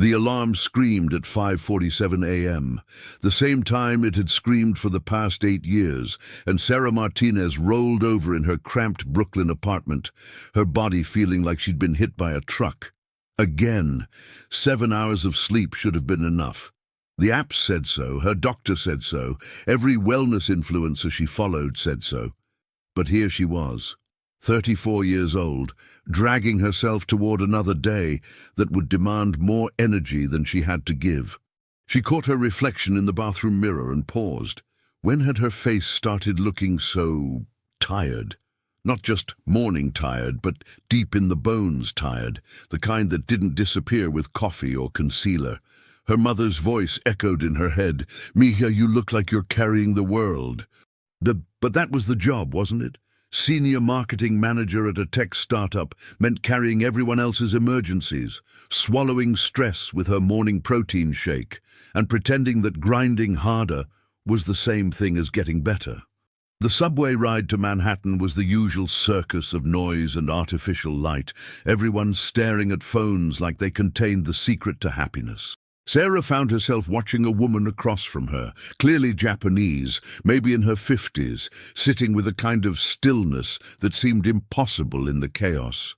The alarm screamed at 5:47 a.m., the same time it had screamed for the past 8 years, and Sarah Martinez rolled over in her cramped Brooklyn apartment, her body feeling like she'd been hit by a truck. Again, 7 hours of sleep should have been enough. The apps said so, her doctor said so, every wellness influencer she followed said so. But here she was, 34 years old, dragging herself toward another day that would demand more energy than she had to give. She caught her reflection in the bathroom mirror and paused. When had her face started looking so tired? Not just morning tired, but deep in the bones tired, the kind that didn't disappear with coffee or concealer. Her mother's voice echoed in her head. "Mija, you look like you're carrying the world." But that was the job, wasn't it? Senior marketing manager at a tech startup meant carrying everyone else's emergencies, swallowing stress with her morning protein shake, and pretending that grinding harder was the same thing as getting better. The subway ride to Manhattan was the usual circus of noise and artificial light, everyone staring at phones like they contained the secret to happiness. Sarah found herself watching a woman across from her, clearly Japanese, maybe in her 50s, sitting with a kind of stillness that seemed impossible in the chaos.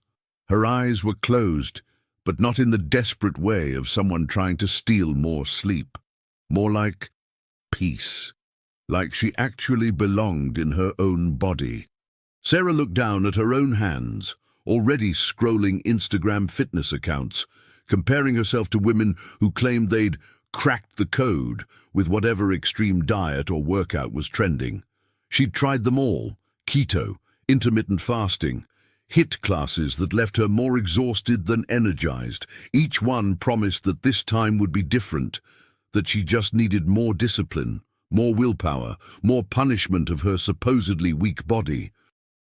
Her eyes were closed, but not in the desperate way of someone trying to steal more sleep. More like peace, like she actually belonged in her own body. Sarah looked down at her own hands, already scrolling Instagram fitness accounts, comparing herself to women who claimed they'd cracked the code with whatever extreme diet or workout was trending. She'd tried them all: keto, intermittent fasting, HIIT classes that left her more exhausted than energized. Each one promised that this time would be different, that she just needed more discipline, more willpower, more punishment of her supposedly weak body.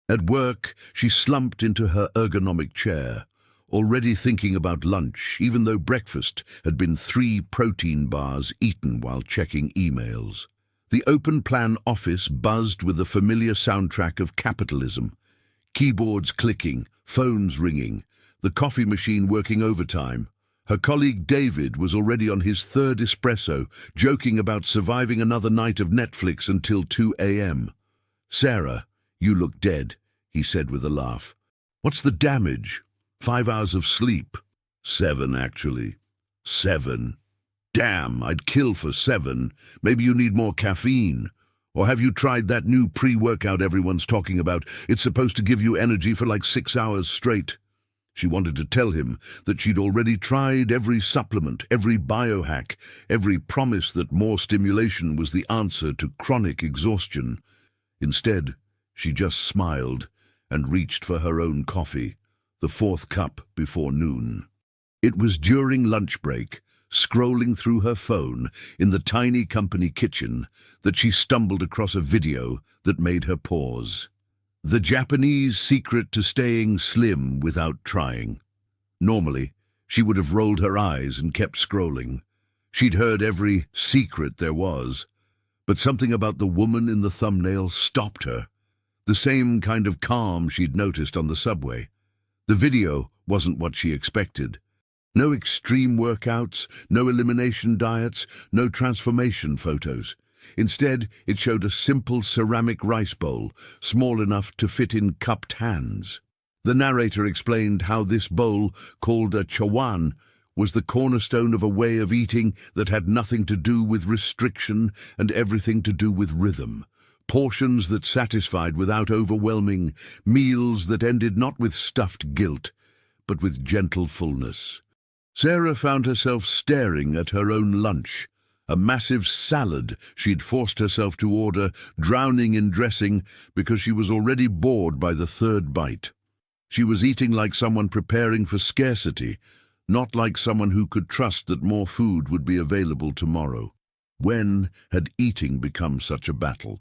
At work, she slumped into her ergonomic chair, already thinking about lunch, even though breakfast had been 3 protein bars eaten while checking emails. The open-plan office buzzed with the familiar soundtrack of capitalism. Keyboards clicking, phones ringing, the coffee machine working overtime. Her colleague David was already on his 3rd espresso, joking about surviving another night of Netflix until 2 a.m. "Sarah, you look dead," he said with a laugh. "What's the damage? 5 hours of sleep." 7, actually. 7. Damn, I'd kill for 7. Maybe you need more caffeine. Or have you tried that new pre-workout everyone's talking about? It's supposed to give you energy for like 6 hours straight. She wanted to tell him that she'd already tried every supplement, every biohack, every promise that more stimulation was the answer to chronic exhaustion. Instead, she just smiled and reached for her own coffee, the 4th cup before noon. It was during lunch break, scrolling through her phone in the tiny company kitchen, that she stumbled across a video that made her pause. The Japanese secret to staying slim without trying. Normally, she would have rolled her eyes and kept scrolling. She'd heard every secret there was, but something about the woman in the thumbnail stopped her. The same kind of calm she'd noticed on the subway. The video wasn't what she expected. No extreme workouts, no elimination diets, no transformation photos. Instead, it showed a simple ceramic rice bowl, small enough to fit in cupped hands. The narrator explained how this bowl, called a chawan, was the cornerstone of a way of eating that had nothing to do with restriction and everything to do with rhythm. Portions that satisfied without overwhelming, meals that ended not with stuffed guilt, but with gentle fullness. Sarah found herself staring at her own lunch, a massive salad she'd forced herself to order, drowning in dressing because she was already bored by the 3rd bite. She was eating like someone preparing for scarcity, not like someone who could trust that more food would be available tomorrow. When had eating become such a battle?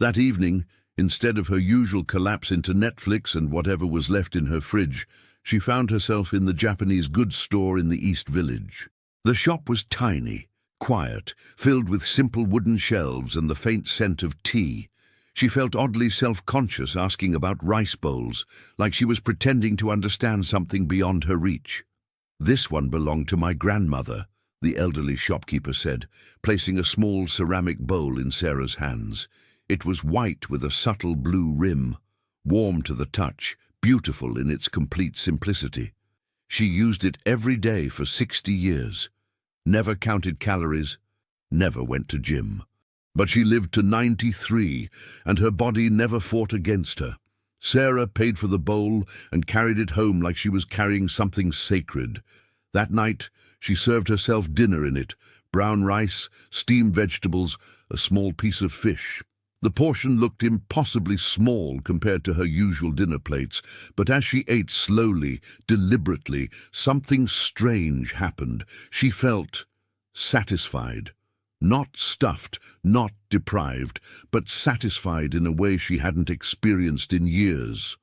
That evening, instead of her usual collapse into Netflix and whatever was left in her fridge, she found herself in the Japanese goods store in the East Village. The shop was tiny, quiet, filled with simple wooden shelves and the faint scent of tea. She felt oddly self-conscious asking about rice bowls, like she was pretending to understand something beyond her reach. "This one belonged to my grandmother," the elderly shopkeeper said, placing a small ceramic bowl in Sarah's hands. It was white with a subtle blue rim, warm to the touch, beautiful in its complete simplicity. She used it every day for 60 years, never counted calories, never went to gym. But she lived to 93, and her body never fought against her. Sarah paid for the bowl and carried it home like she was carrying something sacred. That night, she served herself dinner in it: brown rice, steamed vegetables, a small piece of fish. The portion looked impossibly small compared to her usual dinner plates, but as she ate slowly, deliberately, something strange happened. She felt satisfied. Not stuffed, not deprived, but satisfied in a way she hadn't experienced in years.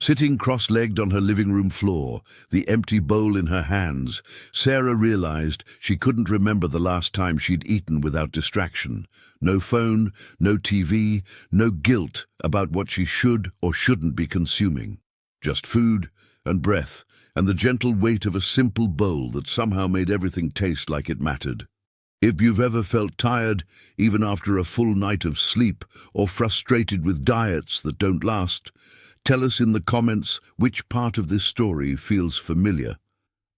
Sitting cross-legged on her living room floor, the empty bowl in her hands, Sarah realized she couldn't remember the last time she'd eaten without distraction. No phone, no TV, no guilt about what she should or shouldn't be consuming. Just food and breath and the gentle weight of a simple bowl that somehow made everything taste like it mattered. If you've ever felt tired, even after a full night of sleep, or frustrated with diets that don't last, tell us in the comments which part of this story feels familiar.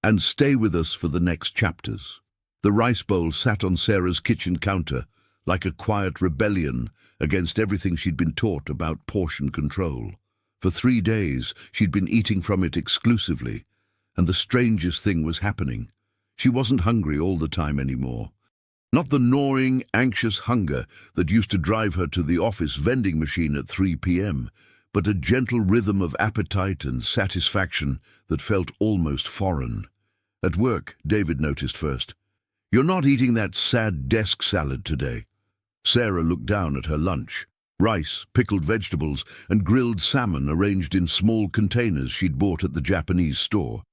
And stay with us for the next chapters. The rice bowl sat on Sarah's kitchen counter, like a quiet rebellion against everything she'd been taught about portion control. For 3 days, she'd been eating from it exclusively, and the strangest thing was happening. She wasn't hungry all the time anymore. Not the gnawing, anxious hunger that used to drive her to the office vending machine at 3 p.m., but a gentle rhythm of appetite and satisfaction that felt almost foreign. At work, David noticed first. "You're not eating that sad desk salad today." Sarah looked down at her lunch. Rice, pickled vegetables, and grilled salmon arranged in small containers she'd bought at the Japanese store.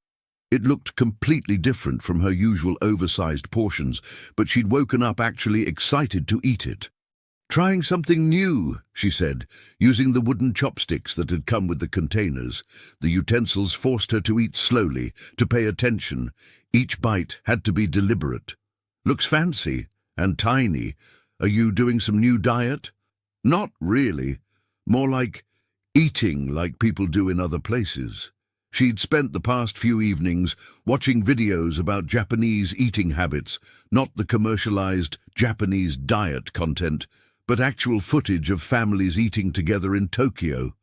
It looked completely different from her usual oversized portions, but she'd woken up actually excited to eat it. "Trying something new," she said, using the wooden chopsticks that had come with the containers. The utensils forced her to eat slowly, to pay attention. Each bite had to be deliberate. "Looks fancy and tiny. Are you doing some new diet?" "Not really. More like eating like people do in other places." She'd spent the past few evenings watching videos about Japanese eating habits, not the commercialized Japanese diet content, but actual footage of families eating together in Tokyo.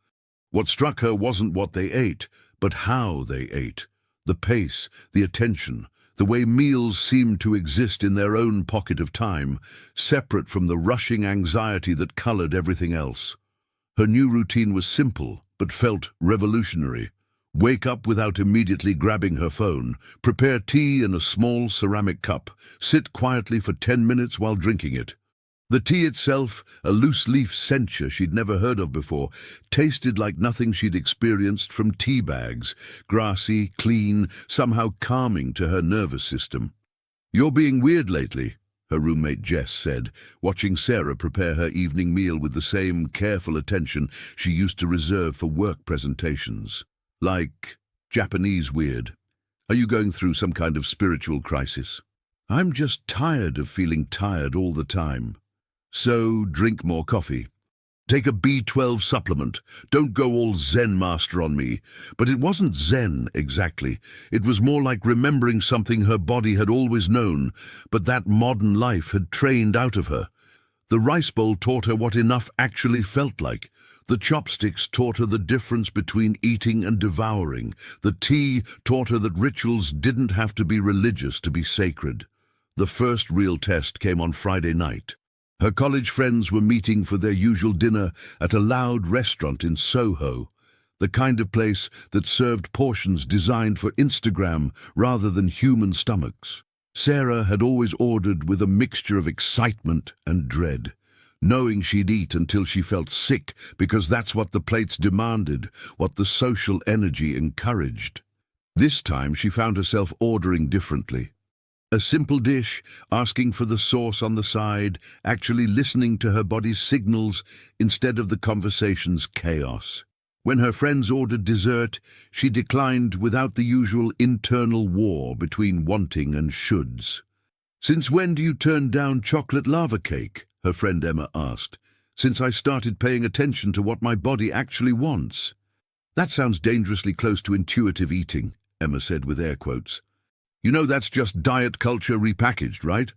What struck her wasn't what they ate, but how they ate. The pace, the attention, the way meals seemed to exist in their own pocket of time, separate from the rushing anxiety that colored everything else. Her new routine was simple, but felt revolutionary. Wake up without immediately grabbing her phone, prepare tea in a small ceramic cup, sit quietly for 10 minutes while drinking it. The tea itself, a loose-leaf sencha she'd never heard of before, tasted like nothing she'd experienced from tea bags, grassy, clean, somehow calming to her nervous system. "You're being weird lately," her roommate Jess said, watching Sarah prepare her evening meal with the same careful attention she used to reserve for work presentations. "Like Japanese weird. Are you going through some kind of spiritual crisis?" "I'm just tired of feeling tired all the time." "So drink more coffee. Take a B12 supplement. Don't go all Zen master on me." But it wasn't Zen, exactly. It was more like remembering something her body had always known, but that modern life had trained out of her. The rice bowl taught her what enough actually felt like. The chopsticks taught her the difference between eating and devouring. The tea taught her that rituals didn't have to be religious to be sacred. The first real test came on Friday night. Her college friends were meeting for their usual dinner at a loud restaurant in Soho, the kind of place that served portions designed for Instagram rather than human stomachs. Sarah had always ordered with a mixture of excitement and dread, knowing she'd eat until she felt sick because that's what the plates demanded, what the social energy encouraged. This time she found herself ordering differently. A simple dish, asking for the sauce on the side, actually listening to her body's signals instead of the conversation's chaos. When her friends ordered dessert, she declined without the usual internal war between wanting and shoulds. "Since when do you turn down chocolate lava cake?" her friend Emma asked. "Since I started paying attention to what my body actually wants." "That sounds dangerously close to intuitive eating," Emma said with air quotes. "You know that's just diet culture repackaged, right?"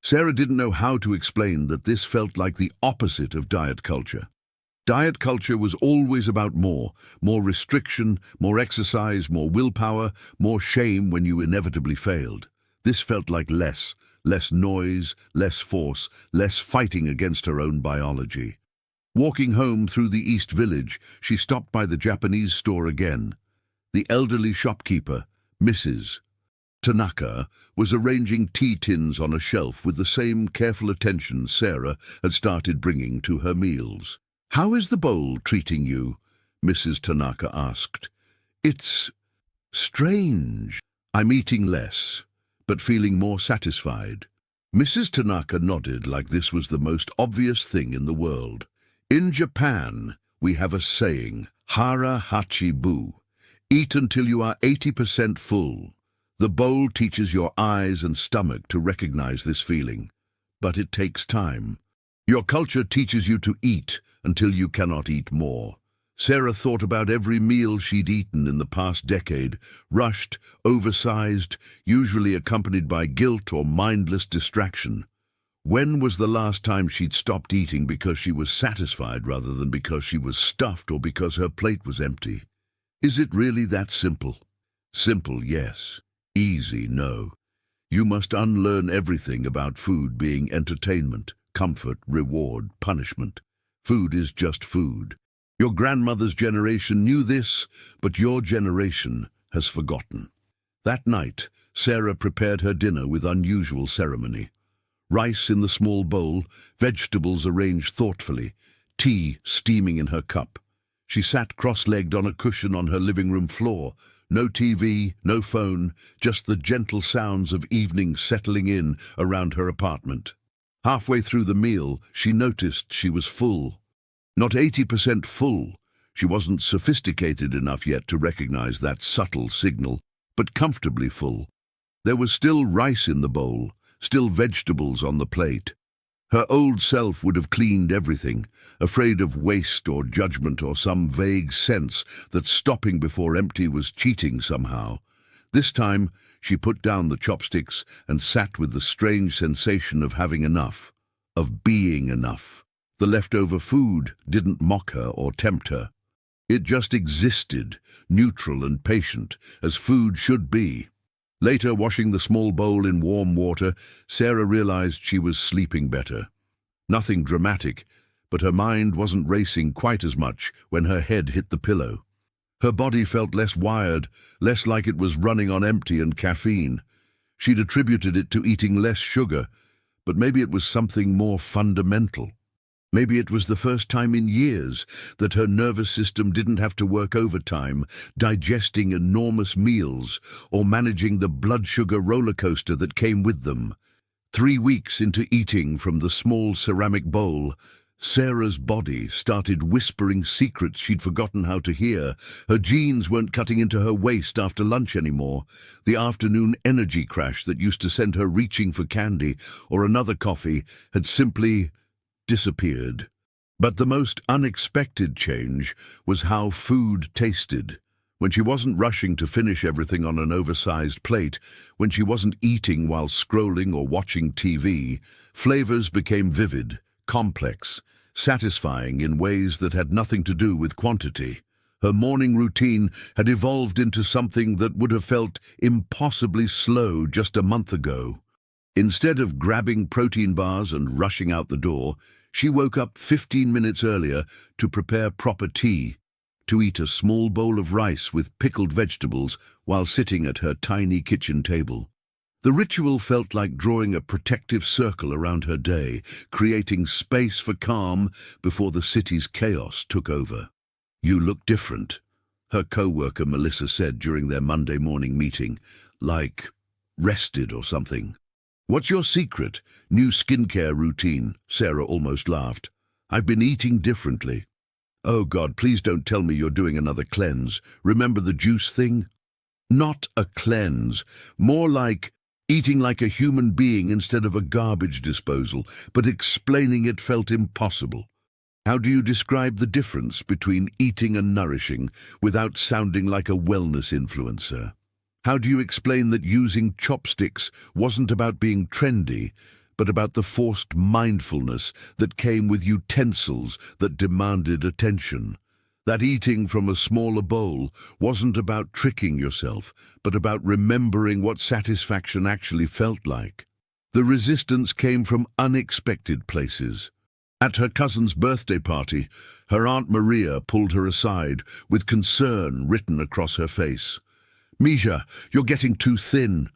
Sarah didn't know how to explain that this felt like the opposite of diet culture. Diet culture was always about more restriction, more exercise, more willpower, more shame when you inevitably failed. This felt like less noise, less force, less fighting against her own biology. Walking home through the East Village, she stopped by the Japanese store again. The elderly shopkeeper, Mrs. Tanaka, was arranging tea tins on a shelf with the same careful attention Sarah had started bringing to her meals. "How is the bowl treating you?" Mrs. Tanaka asked. "It's strange. I'm eating less, but feeling more satisfied." Mrs. Tanaka nodded like this was the most obvious thing in the world. "In Japan, we have a saying, hara hachi bu, eat until you are 80% full. The bowl teaches your eyes and stomach to recognize this feeling, but it takes time. Your culture teaches you to eat until you cannot eat more." Sarah thought about every meal she'd eaten in the past decade, rushed, oversized, usually accompanied by guilt or mindless distraction. When was the last time she'd stopped eating because she was satisfied rather than because she was stuffed or because her plate was empty? Is it really that simple? Simple, yes. Easy, no. You must unlearn everything about food being entertainment, comfort, reward, punishment. Food is just food. Your grandmother's generation knew this, but your generation has forgotten. That night, Sarah prepared her dinner with unusual ceremony. Rice in the small bowl, vegetables arranged thoughtfully, tea steaming in her cup. She sat cross-legged on a cushion on her living room floor. No TV, no phone, just the gentle sounds of evening settling in around her apartment. Halfway through the meal, she noticed she was full. Not 80% full. She wasn't sophisticated enough yet to recognize that subtle signal, but comfortably full. There was still rice in the bowl, still vegetables on the plate. Her old self would have cleaned everything, afraid of waste or judgment or some vague sense that stopping before empty was cheating somehow. This time, she put down the chopsticks and sat with the strange sensation of having enough, of being enough. The leftover food didn't mock her or tempt her. It just existed, neutral and patient, as food should be. Later, washing the small bowl in warm water, Sarah realized she was sleeping better. Nothing dramatic, but her mind wasn't racing quite as much when her head hit the pillow. Her body felt less wired, less like it was running on empty and caffeine. She'd attributed it to eating less sugar, but maybe it was something more fundamental. Maybe it was the first time in years that her nervous system didn't have to work overtime, digesting enormous meals or managing the blood sugar roller coaster that came with them. 3 weeks into eating from the small ceramic bowl, Sarah's body started whispering secrets she'd forgotten how to hear. Her jeans weren't cutting into her waist after lunch anymore. The afternoon energy crash that used to send her reaching for candy or another coffee had simply disappeared. But the most unexpected change was how food tasted. When she wasn't rushing to finish everything on an oversized plate, when she wasn't eating while scrolling or watching TV, flavors became vivid, complex, satisfying in ways that had nothing to do with quantity. Her morning routine had evolved into something that would have felt impossibly slow just a month ago. Instead of grabbing protein bars and rushing out the door, she woke up 15 minutes earlier to prepare proper tea, to eat a small bowl of rice with pickled vegetables while sitting at her tiny kitchen table. The ritual felt like drawing a protective circle around her day, creating space for calm before the city's chaos took over. "You look different," her co-worker Melissa said during their Monday morning meeting, like rested or something. "What's your secret? New skincare routine?" Sarah almost laughed. "I've been eating differently." Oh God, please don't tell me you're doing another cleanse. Remember the juice thing? Not a cleanse, more like eating like a human being instead of a garbage disposal, but explaining it felt impossible. How do you describe the difference between eating and nourishing without sounding like a wellness influencer? How do you explain that using chopsticks wasn't about being trendy, but about the forced mindfulness that came with utensils that demanded attention? That eating from a smaller bowl wasn't about tricking yourself, but about remembering what satisfaction actually felt like. The resistance came from unexpected places. At her cousin's birthday party, her Aunt Maria pulled her aside with concern written across her face. "Misha, you're getting too thin.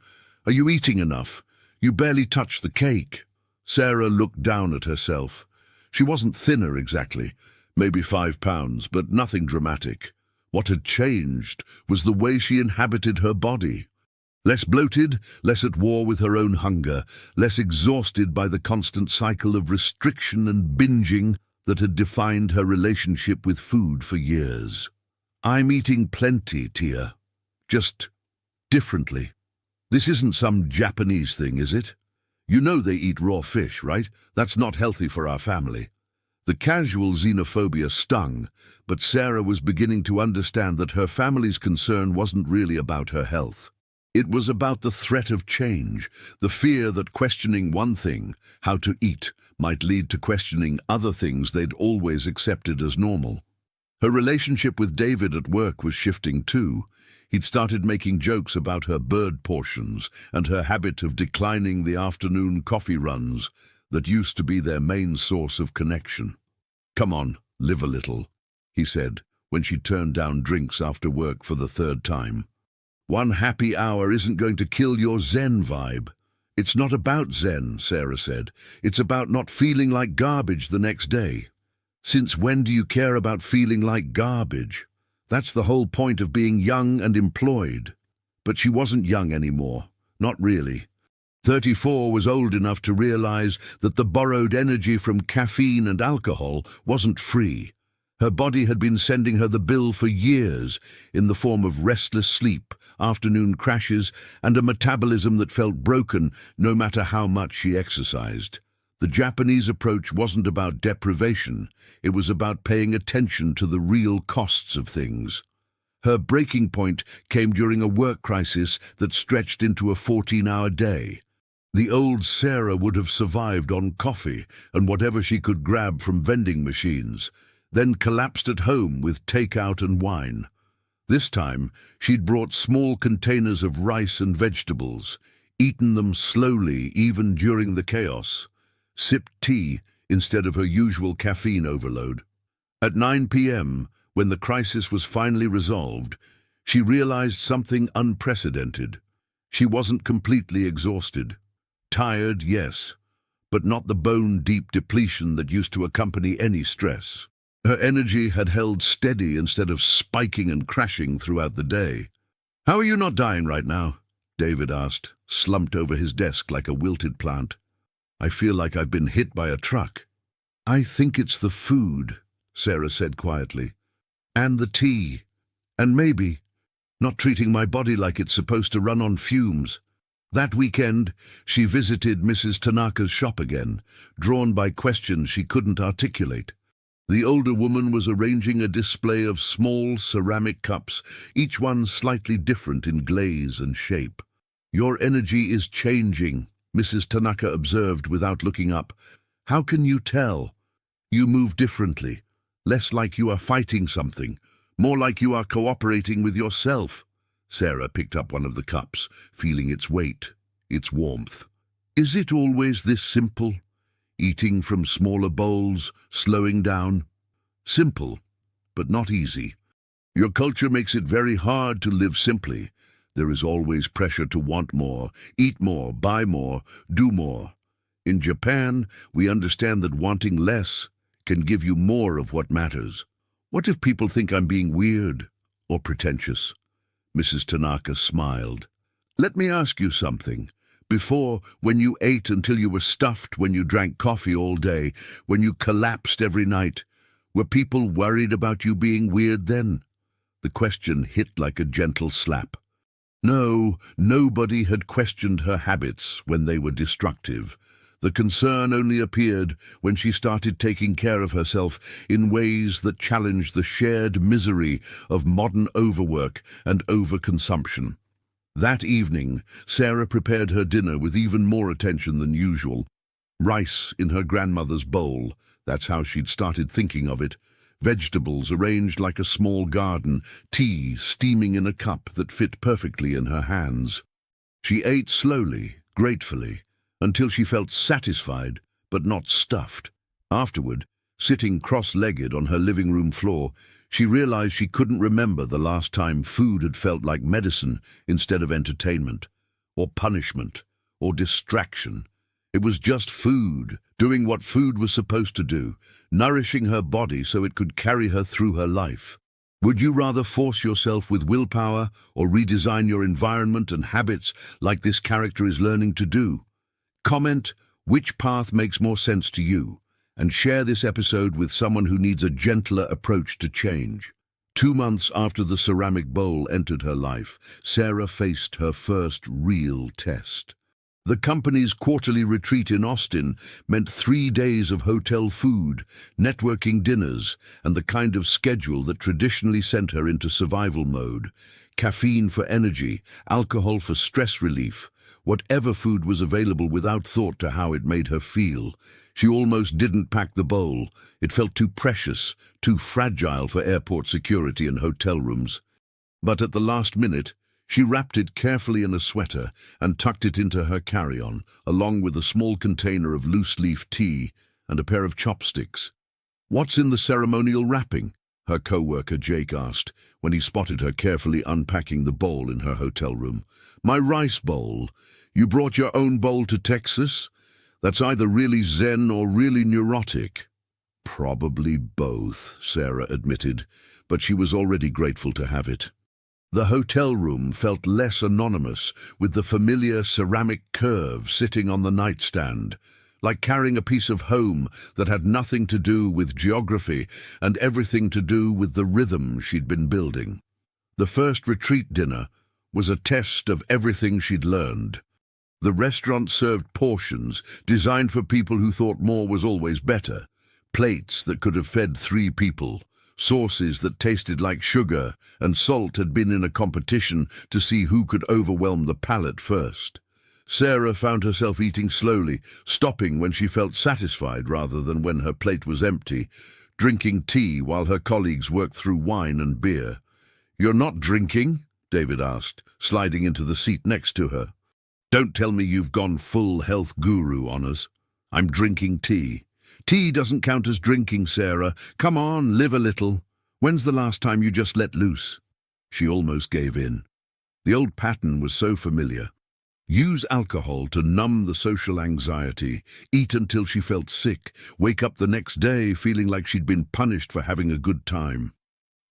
Are you eating enough? You barely touched the cake." Sarah looked down at herself. She wasn't thinner exactly, maybe 5 pounds, but nothing dramatic. What had changed was the way she inhabited her body. Less bloated, less at war with her own hunger, less exhausted by the constant cycle of restriction and binging that had defined her relationship with food for years. "I'm eating plenty, Tia. Just differently. This isn't some Japanese thing, is it? You know they eat raw fish, right? That's not healthy for our family." The casual xenophobia stung, but Sarah was beginning to understand that her family's concern wasn't really about her health. It was about the threat of change, the fear that questioning one thing, how to eat, might lead to questioning other things they'd always accepted as normal. Her relationship with David at work was shifting too. He'd started making jokes about her bird portions and her habit of declining the afternoon coffee runs that used to be their main source of connection. "Come on, live a little," he said, when she turned down drinks after work for the 3rd time. "One happy hour isn't going to kill your Zen vibe." "It's not about Zen," Sarah said. "It's about not feeling like garbage the next day." "Since when do you care about feeling like garbage? That's the whole point of being young and employed." But she wasn't young anymore, not really. 34 was old enough to realize that the borrowed energy from caffeine and alcohol wasn't free. Her body had been sending her the bill for years in the form of restless sleep, afternoon crashes, and a metabolism that felt broken no matter how much she exercised. The Japanese approach wasn't about deprivation, it was about paying attention to the real costs of things. Her breaking point came during a work crisis that stretched into a 14-hour day. The old Sarah would have survived on coffee and whatever she could grab from vending machines, then collapsed at home with takeout and wine. This time, she'd brought small containers of rice and vegetables, eaten them slowly even during the chaos, sipped tea instead of her usual caffeine overload. At 9 p.m., when the crisis was finally resolved, she realized something unprecedented. She wasn't completely exhausted. Tired, yes, but not the bone-deep depletion that used to accompany any stress. Her energy had held steady instead of spiking and crashing throughout the day. "How are you not dying right now?" David asked, slumped over his desk like a wilted plant. "I feel like I've been hit by a truck." "I think it's the food," Sarah said quietly. "And the tea. And maybe not treating my body like it's supposed to run on fumes." That weekend, she visited Mrs. Tanaka's shop again, drawn by questions she couldn't articulate. The older woman was arranging a display of small ceramic cups, each one slightly different in glaze and shape. "Your energy is changing," Mrs. Tanaka observed without looking up. "How can you tell?" "You move differently, less like you are fighting something, more like you are cooperating with yourself." Sarah picked up one of the cups, feeling its weight, its warmth. "Is it always this simple? Eating from smaller bowls, slowing down?" "Simple, but not easy. Your culture makes it very hard to live simply. There is always pressure to want more, eat more, buy more, do more. In Japan, we understand that wanting less can give you more of what matters." "What if people think I'm being weird or pretentious?" Mrs. Tanaka smiled. "Let me ask you something. Before, when you ate until you were stuffed, when you drank coffee all day, when you collapsed every night, Were people worried about you being weird then? The question hit like a gentle slap. No, nobody had questioned her habits when they were destructive. The concern only appeared when she started taking care of herself in ways that challenged the shared misery of modern overwork and overconsumption. That evening, Sarah prepared her dinner with even more attention than usual. Rice in her grandmother's bowl, that's how she'd started thinking of it. Vegetables arranged like a small garden, tea steaming in a cup that fit perfectly in her hands. She ate slowly, gratefully, until she felt satisfied but not stuffed. Afterward, sitting cross-legged on her living room floor, she realized she couldn't remember the last time food had felt like medicine instead of entertainment, or punishment, or distraction. It was just food, doing what food was supposed to do, nourishing her body so it could carry her through her life. Would you rather force yourself with willpower or redesign your environment and habits like this character is learning to do? Comment which path makes more sense to you, and share this episode with someone who needs a gentler approach to change. 2 months after the ceramic bowl entered her life, Sarah faced her first real test. The company's quarterly retreat in Austin meant 3 days of hotel food, networking dinners, and the kind of schedule that traditionally sent her into survival mode. Caffeine for energy, alcohol for stress relief, whatever food was available without thought to how it made her feel. She almost didn't pack the bowl. It felt too precious, too fragile for airport security and hotel rooms. But at the last minute, she wrapped it carefully in a sweater and tucked it into her carry-on, along with a small container of loose-leaf tea and a pair of chopsticks. "What's in the ceremonial wrapping?" her co-worker Jake asked when he spotted her carefully unpacking the bowl in her hotel room. "My rice bowl. You brought your own bowl to Texas? That's either really zen or really neurotic." "Probably both," Sarah admitted, but she was already grateful to have it. The hotel room felt less anonymous, with the familiar ceramic curve sitting on the nightstand, like carrying a piece of home that had nothing to do with geography and everything to do with the rhythm she'd been building. The first retreat dinner was a test of everything she'd learned. The restaurant served portions designed for people who thought more was always better, plates that could have fed 3 people, sauces that tasted like sugar and salt had been in a competition to see who could overwhelm the palate first. Sarah found herself eating slowly, stopping when she felt satisfied rather than when her plate was empty, drinking tea while her colleagues worked through wine and beer. "You're not drinking?" David asked, sliding into the seat next to her. "Don't tell me you've gone full health guru on us." "I'm drinking tea." "Tea doesn't count as drinking, Sarah. Come on, live a little. When's the last time you just let loose?" She almost gave in. The old pattern was so familiar. Use alcohol to numb the social anxiety, eat until she felt sick, wake up the next day feeling like she'd been punished for having a good time.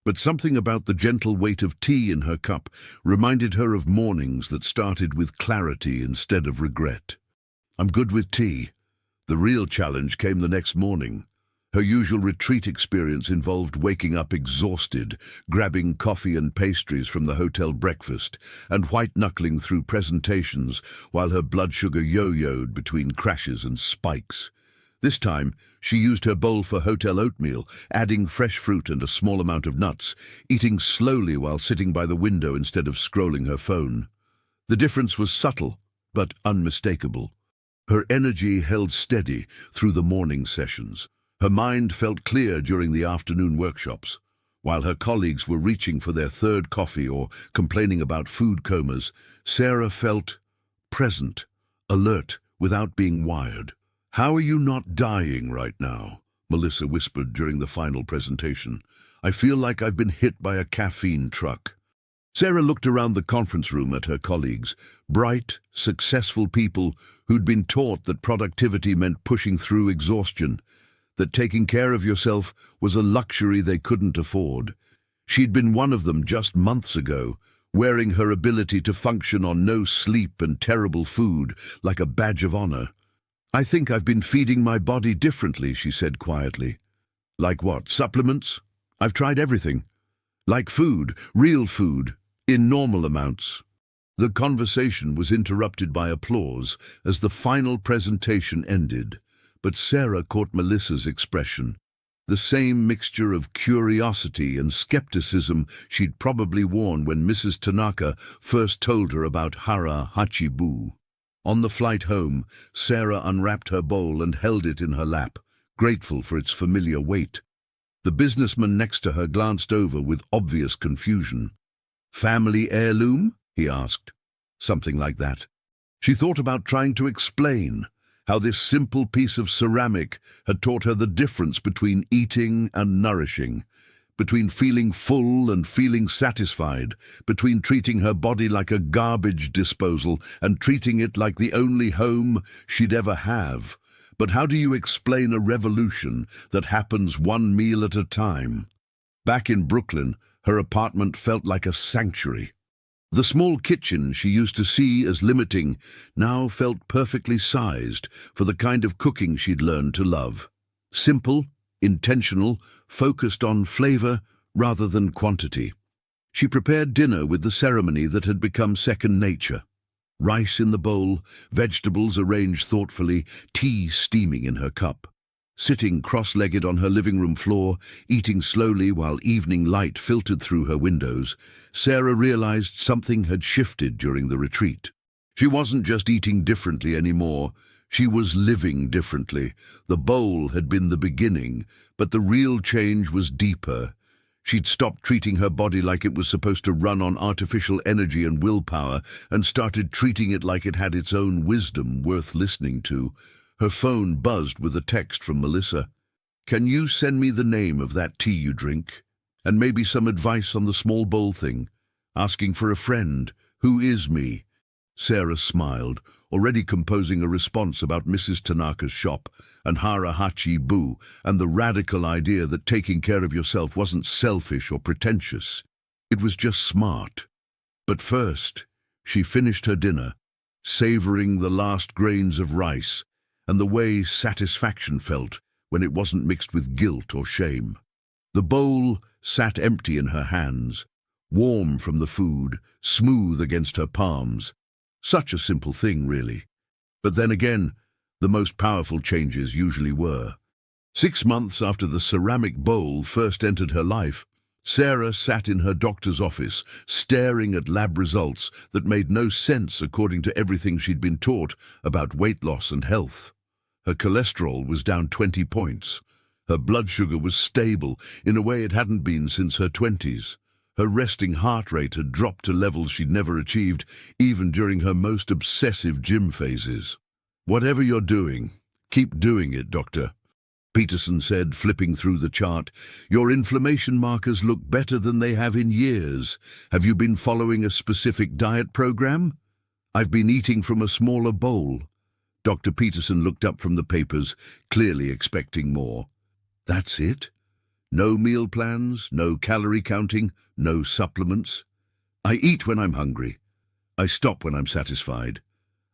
But something about the gentle weight of tea in her cup reminded her of mornings that started with clarity instead of regret. "I'm good with tea." The real challenge came the next morning. Her usual retreat experience involved waking up exhausted, grabbing coffee and pastries from the hotel breakfast, and white-knuckling through presentations while her blood sugar yo-yoed between crashes and spikes. This time, she used her bowl for hotel oatmeal, adding fresh fruit and a small amount of nuts, eating slowly while sitting by the window instead of scrolling her phone. The difference was subtle, but unmistakable. Her energy held steady through the morning sessions. Her mind felt clear during the afternoon workshops. While her colleagues were reaching for their third coffee or complaining about food comas, Sarah felt present, alert, without being wired. "How are you not dying right now?" Melissa whispered during the final presentation. "I feel like I've been hit by a caffeine truck." Sarah looked around the conference room at her colleagues, bright, successful people who'd been taught that productivity meant pushing through exhaustion, that taking care of yourself was a luxury they couldn't afford. She'd been one of them just months ago, wearing her ability to function on no sleep and terrible food like a badge of honor. "I think I've been feeding my body differently," she said quietly. Like what? Supplements? I've tried everything. Like food, real food, in normal amounts. The conversation was interrupted by applause as the final presentation ended, but Sarah caught Melissa's expression. The same mixture of curiosity and skepticism she'd probably worn when Mrs. Tanaka first told her about Hara Hachibu. On the flight home, Sarah unwrapped her bowl and held it in her lap, grateful for its familiar weight. The businessman next to her glanced over with obvious confusion. "Family heirloom?" he asked. Something like that. She thought about trying to explain how this simple piece of ceramic had taught her the difference between eating and nourishing, between feeling full and feeling satisfied, between treating her body like a garbage disposal and treating it like the only home she'd ever have. But how do you explain a revolution that happens one meal at a time? Back in Brooklyn, her apartment felt like a sanctuary. The small kitchen she used to see as limiting now felt perfectly sized for the kind of cooking she'd learned to love. Simple, intentional, focused on flavor rather than quantity. She prepared dinner with the ceremony that had become second nature. Rice in the bowl, vegetables arranged thoughtfully, tea steaming in her cup. Sitting cross-legged on her living room floor, eating slowly while evening light filtered through her windows, Sarah realized something had shifted during the retreat. She wasn't just eating differently anymore, she was living differently. The bowl had been the beginning, but the real change was deeper. She'd stopped treating her body like it was supposed to run on artificial energy and willpower and started treating it like it had its own wisdom worth listening to. Her phone buzzed with a text from Melissa. "Can you send me the name of that tea you drink? And maybe some advice on the small bowl thing? Asking for a friend. Who is me?" Sarah smiled, already composing a response about Mrs. Tanaka's shop and Hara Hachibu and the radical idea that taking care of yourself wasn't selfish or pretentious. It was just smart. But first, she finished her dinner, savoring the last grains of rice and the way satisfaction felt when it wasn't mixed with guilt or shame. The bowl sat empty in her hands, warm from the food, smooth against her palms. Such a simple thing, really. But then again, the most powerful changes usually were. 6 months after the ceramic bowl first entered her life, Sarah sat in her doctor's office, staring at lab results that made no sense according to everything she'd been taught about weight loss and health. Her cholesterol was down 20 points. Her blood sugar was stable in a way it hadn't been since her 20s. Her resting heart rate had dropped to levels she'd never achieved, even during her most obsessive gym phases. "Whatever you're doing, keep doing it, doctor," Peterson said, flipping through the chart. "Your inflammation markers look better than they have in years. Have you been following a specific diet program?" "I've been eating from a smaller bowl." Dr. Peterson looked up from the papers, clearly expecting more. "That's it? No meal plans, no calorie counting, no supplements?" "I eat when I'm hungry. I stop when I'm satisfied.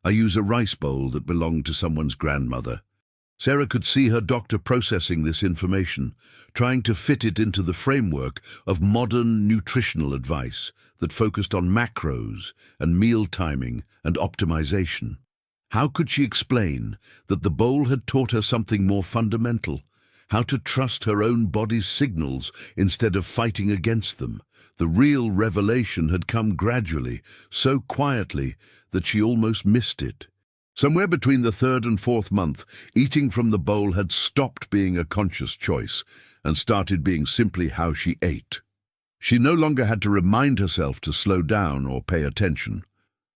I use a rice bowl that belonged to someone's grandmother." Sarah could see her doctor processing this information, trying to fit it into the framework of modern nutritional advice that focused on macros and meal timing and optimization. How could she explain that the bowl had taught her something more fundamental? How to trust her own body's signals instead of fighting against them? The real revelation had come gradually, so quietly that she almost missed it. Somewhere between the 3rd and 4th month, eating from the bowl had stopped being a conscious choice and started being simply how she ate. She no longer had to remind herself to slow down or pay attention.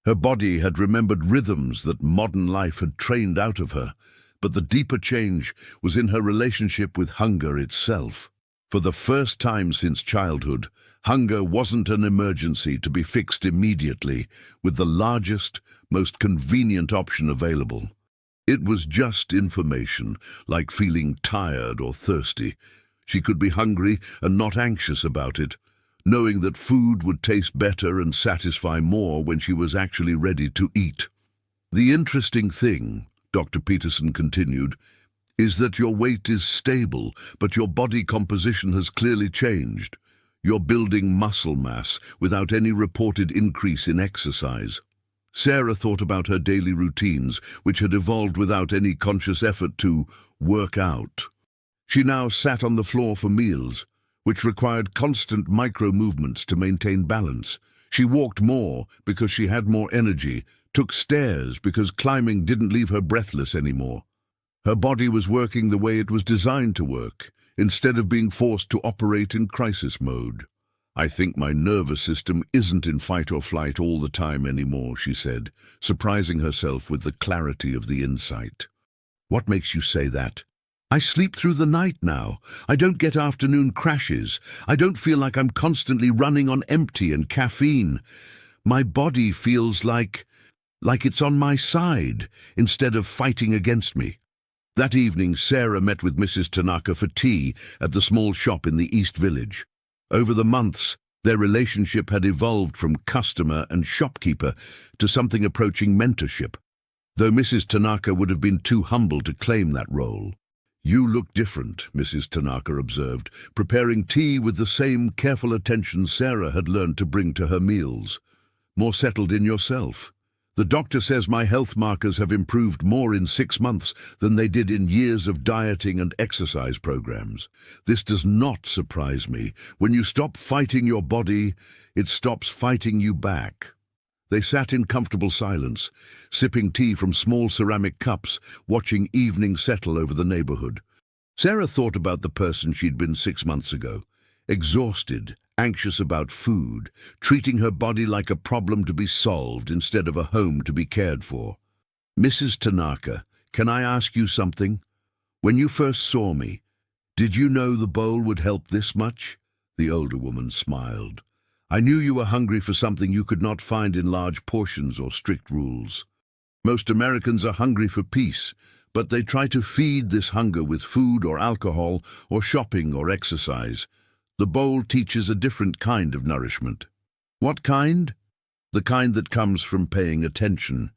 Her body had remembered rhythms that modern life had trained out of her, but the deeper change was in her relationship with hunger itself. For the first time since childhood, hunger wasn't an emergency to be fixed immediately with the largest, most convenient option available. It was just information, like feeling tired or thirsty. She could be hungry and not anxious about it, knowing that food would taste better and satisfy more when she was actually ready to eat. "The interesting thing," Dr. Peterson continued, is that your weight is stable, but your body composition has clearly changed. You're building muscle mass without any reported increase in exercise. Sarah thought about her daily routines, which had evolved without any conscious effort to work out. She now sat on the floor for meals, which required constant micro-movements to maintain balance. She walked more because she had more energy, took stairs because climbing didn't leave her breathless anymore. Her body was working the way it was designed to work, instead of being forced to operate in crisis mode. "I think my nervous system isn't in fight or flight all the time anymore," she said, surprising herself with the clarity of the insight. "What makes you say that?" "I sleep through the night now. I don't get afternoon crashes. I don't feel like I'm constantly running on empty and caffeine. My body feels like it's on my side, instead of fighting against me." That evening, Sarah met with Mrs. Tanaka for tea at the small shop in the East Village. Over the months, their relationship had evolved from customer and shopkeeper to something approaching mentorship, though Mrs. Tanaka would have been too humble to claim that role. "You look different," Mrs. Tanaka observed, preparing tea with the same careful attention Sarah had learned to bring to her meals. "More settled in yourself. The doctor says my health markers have improved more in 6 months than they did in years of dieting and exercise programs. This does not surprise me. When you stop fighting your body, it stops fighting you back." They sat in comfortable silence, sipping tea from small ceramic cups, watching evening settle over the neighborhood. Sarah thought about the person she'd been 6 months ago, exhausted, anxious about food, treating her body like a problem to be solved instead of a home to be cared for. "Mrs. Tanaka, can I ask you something? When you first saw me, did you know the bowl would help this much?" The older woman smiled. "I knew you were hungry for something you could not find in large portions or strict rules. Most Americans are hungry for peace, but they try to feed this hunger with food or alcohol or shopping or exercise. The bowl teaches a different kind of nourishment." "What kind?" "The kind that comes from paying attention,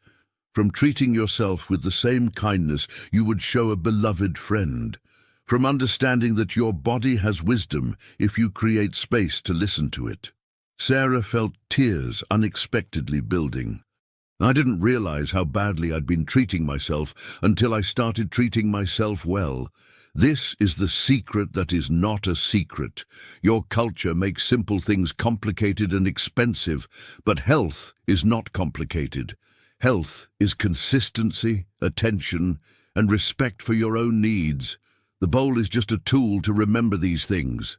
from treating yourself with the same kindness you would show a beloved friend, from understanding that your body has wisdom if you create space to listen to it." Sarah felt tears unexpectedly building. "I didn't realize how badly I'd been treating myself until I started treating myself well. This is the secret that is not a secret. Your culture makes simple things complicated and expensive, but health is not complicated. Health is consistency, attention, and respect for your own needs. The bowl is just a tool to remember these things."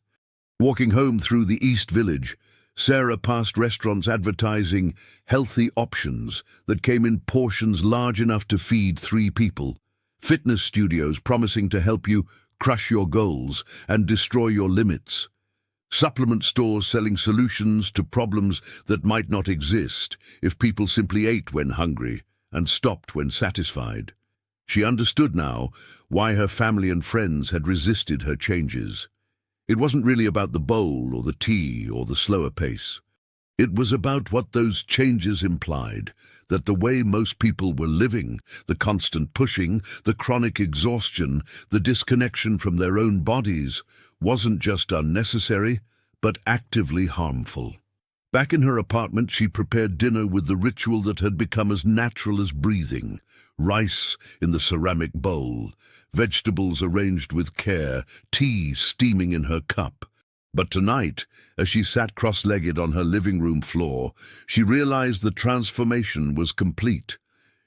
Walking home through the East Village, Sarah passed restaurants advertising healthy options that came in portions large enough to feed 3 people. Fitness studios promising to help you crush your goals and destroy your limits. Supplement stores selling solutions to problems that might not exist if people simply ate when hungry and stopped when satisfied. She understood now why her family and friends had resisted her changes. It wasn't really about the bowl or the tea or the slower pace. It was about what those changes implied, that the way most people were living, the constant pushing, the chronic exhaustion, the disconnection from their own bodies, wasn't just unnecessary, but actively harmful. Back in her apartment, she prepared dinner with the ritual that had become as natural as breathing. Rice in the ceramic bowl, vegetables arranged with care, tea steaming in her cup. But tonight, as she sat cross-legged on her living room floor, she realized the transformation was complete.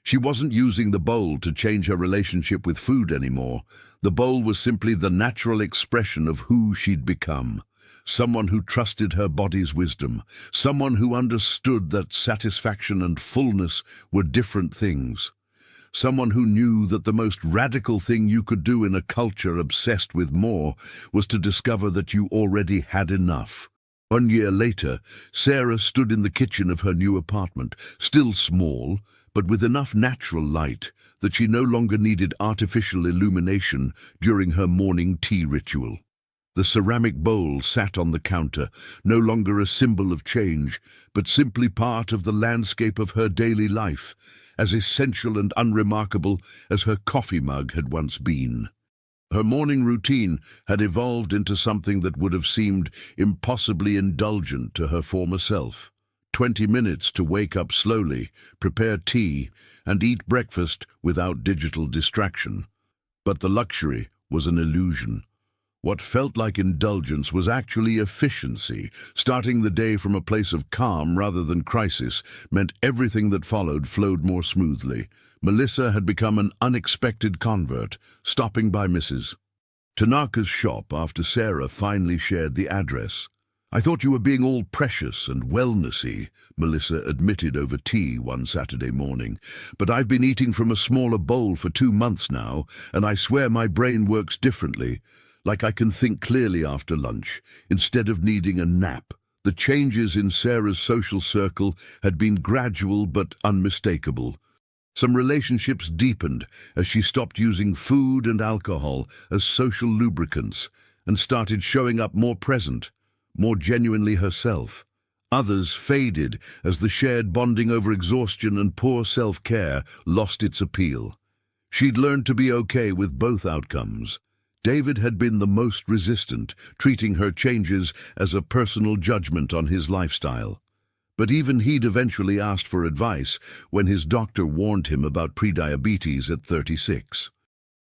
She wasn't using the bowl to change her relationship with food anymore. The bowl was simply the natural expression of who she'd become. Someone who trusted her body's wisdom. Someone who understood that satisfaction and fullness were different things. Someone who knew that the most radical thing you could do in a culture obsessed with more was to discover that you already had enough. 1 year later, Sarah stood in the kitchen of her new apartment, still small, but with enough natural light that she no longer needed artificial illumination during her morning tea ritual. The ceramic bowl sat on the counter, no longer a symbol of change, but simply part of the landscape of her daily life, as essential and unremarkable as her coffee mug had once been. Her morning routine had evolved into something that would have seemed impossibly indulgent to her former self. 20 minutes to wake up slowly, prepare tea, and eat breakfast without digital distraction. But the luxury was an illusion. What felt like indulgence was actually efficiency. Starting the day from a place of calm rather than crisis meant everything that followed flowed more smoothly. Melissa had become an unexpected convert, stopping by Mrs. Tanaka's shop after Sarah finally shared the address. "I thought you were being all precious and wellnessy," Melissa admitted over tea one Saturday morning. "But I've been eating from a smaller bowl for 2 months now, and I swear my brain works differently. Like I can think clearly after lunch, instead of needing a nap." The changes in Sarah's social circle had been gradual but unmistakable. Some relationships deepened as she stopped using food and alcohol as social lubricants and started showing up more present, more genuinely herself. Others faded as the shared bonding over exhaustion and poor self-care lost its appeal. She'd learned to be okay with both outcomes. David had been the most resistant, treating her changes as a personal judgment on his lifestyle. But even he'd eventually asked for advice when his doctor warned him about prediabetes at 36.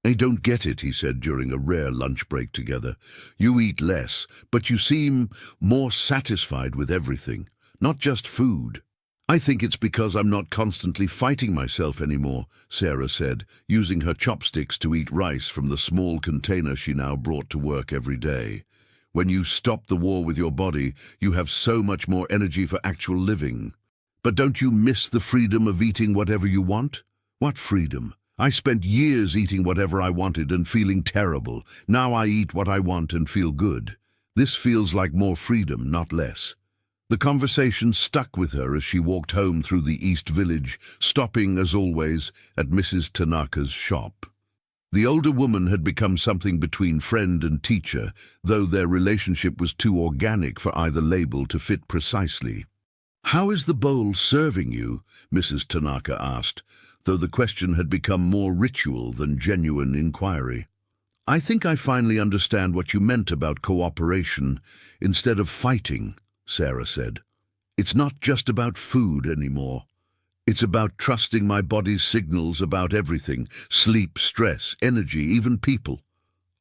"I don't get it," he said during a rare lunch break together. "You eat less, but you seem more satisfied with everything, not just food." "I think it's because I'm not constantly fighting myself anymore," Sarah said, using her chopsticks to eat rice from the small container she now brought to work every day. "When you stop the war with your body, you have so much more energy for actual living." "But don't you miss the freedom of eating whatever you want?" "What freedom? I spent years eating whatever I wanted and feeling terrible. Now I eat what I want and feel good. This feels like more freedom, not less." The conversation stuck with her as she walked home through the East Village, stopping, as always, at Mrs. Tanaka's shop. The older woman had become something between friend and teacher, though their relationship was too organic for either label to fit precisely. "How is the bowl serving you?" Mrs. Tanaka asked, though the question had become more ritual than genuine inquiry. "I think I finally understand what you meant about cooperation instead of fighting," Sarah said. "It's not just about food anymore. It's about trusting my body's signals about everything: sleep, stress, energy, even people."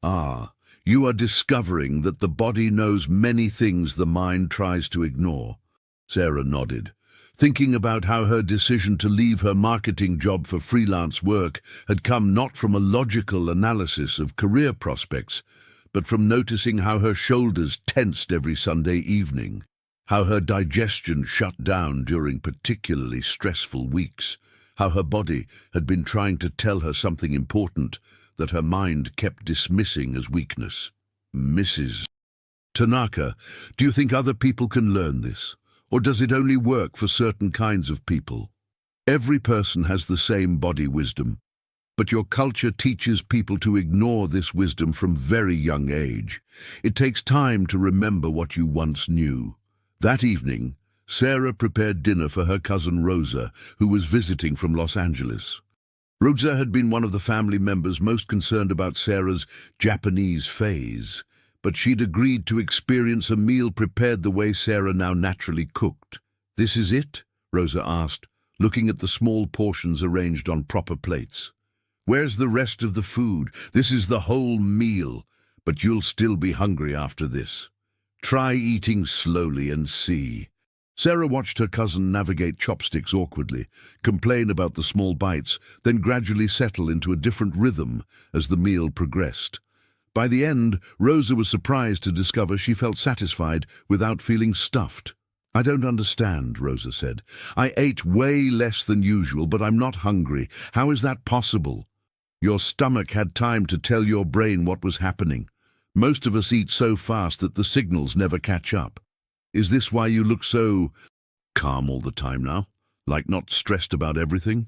"Ah, you are discovering that the body knows many things the mind tries to ignore." Sarah nodded, thinking about how her decision to leave her marketing job for freelance work had come not from a logical analysis of career prospects, but from noticing how her shoulders tensed every Sunday evening, how her digestion shut down during particularly stressful weeks, how her body had been trying to tell her something important that her mind kept dismissing as weakness. "Mrs. Tanaka, do you think other people can learn this? Or does it only work for certain kinds of people?" "Every person has the same body wisdom, but your culture teaches people to ignore this wisdom from very young age. It takes time to remember what you once knew." That evening, Sarah prepared dinner for her cousin Rosa, who was visiting from Los Angeles. Rosa had been one of the family members most concerned about Sarah's Japanese phase, but she'd agreed to experience a meal prepared the way Sarah now naturally cooked. "This is it?" Rosa asked, looking at the small portions arranged on proper plates. "Where's the rest of the food? This is the whole meal, but you'll still be hungry after this. Try eating slowly and see." Sarah watched her cousin navigate chopsticks awkwardly, complain about the small bites, then gradually settle into a different rhythm as the meal progressed. By the end, Rosa was surprised to discover she felt satisfied without feeling stuffed. "I don't understand," Rosa said. "I ate way less than usual, but I'm not hungry. How is that possible?" "Your stomach had time to tell your brain what was happening. Most of us eat so fast that the signals never catch up. Is this why you look so calm all the time now? Like not stressed about everything?"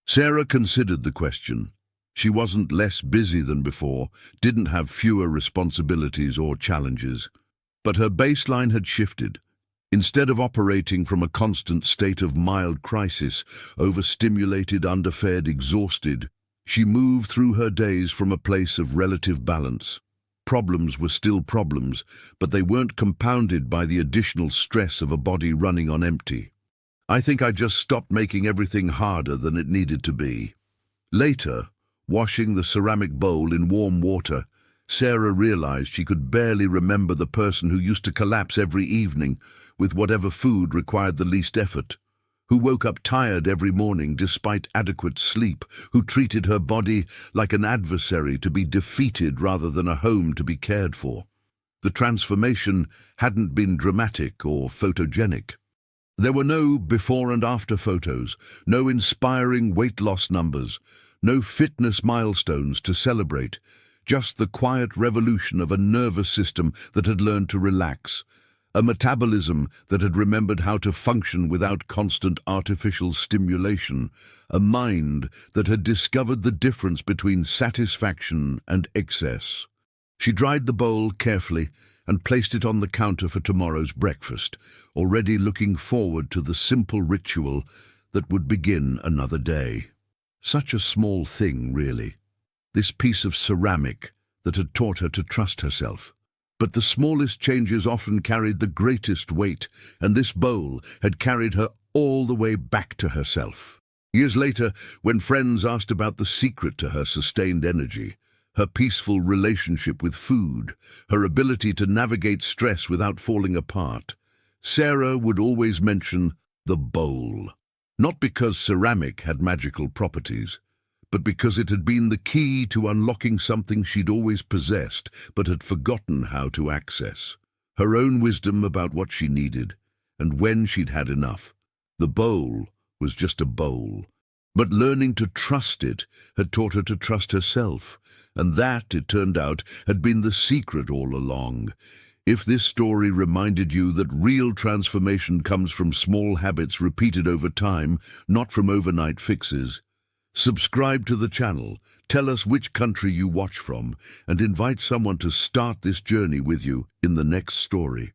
Sarah considered the question. She wasn't less busy than before, didn't have fewer responsibilities or challenges. But her baseline had shifted. Instead of operating from a constant state of mild crisis, overstimulated, underfed, exhausted, She moved through her days from a place of relative balance. Problems were still problems, but they weren't compounded by the additional stress of a body running on empty. I think I just stopped making everything harder than it needed to be. Later, washing the ceramic bowl in warm water, Sarah realized she could barely remember the person who used to collapse every evening with whatever food required the least effort, who woke up tired every morning despite adequate sleep, who treated her body like an adversary to be defeated rather than a home to be cared for. The transformation hadn't been dramatic or photogenic. There were no before and after photos, no inspiring weight loss numbers, no fitness milestones to celebrate, just the quiet revolution of a nervous system that had learned to relax, a metabolism that had remembered how to function without constant artificial stimulation, a mind that had discovered the difference between satisfaction and excess. She dried the bowl carefully and placed it on the counter for tomorrow's breakfast, already looking forward to the simple ritual that would begin another day. Such a small thing, really. This piece of ceramic that had taught her to trust herself. But the smallest changes often carried the greatest weight, and this bowl had carried her all the way back to herself. Years later, when friends asked about the secret to her sustained energy, her peaceful relationship with food, her ability to navigate stress without falling apart, Sarah would always mention the bowl. Not because ceramic had magical properties, but because it had been the key to unlocking something she'd always possessed but had forgotten how to access. Her own wisdom about what she needed, and when she'd had enough. The bowl was just a bowl, but learning to trust it had taught her to trust herself, and that, it turned out, had been the secret all along. If this story reminded you that real transformation comes from small habits repeated over time, not from overnight fixes, subscribe to the channel, tell us which country you watch from, and invite someone to start this journey with you in the next story.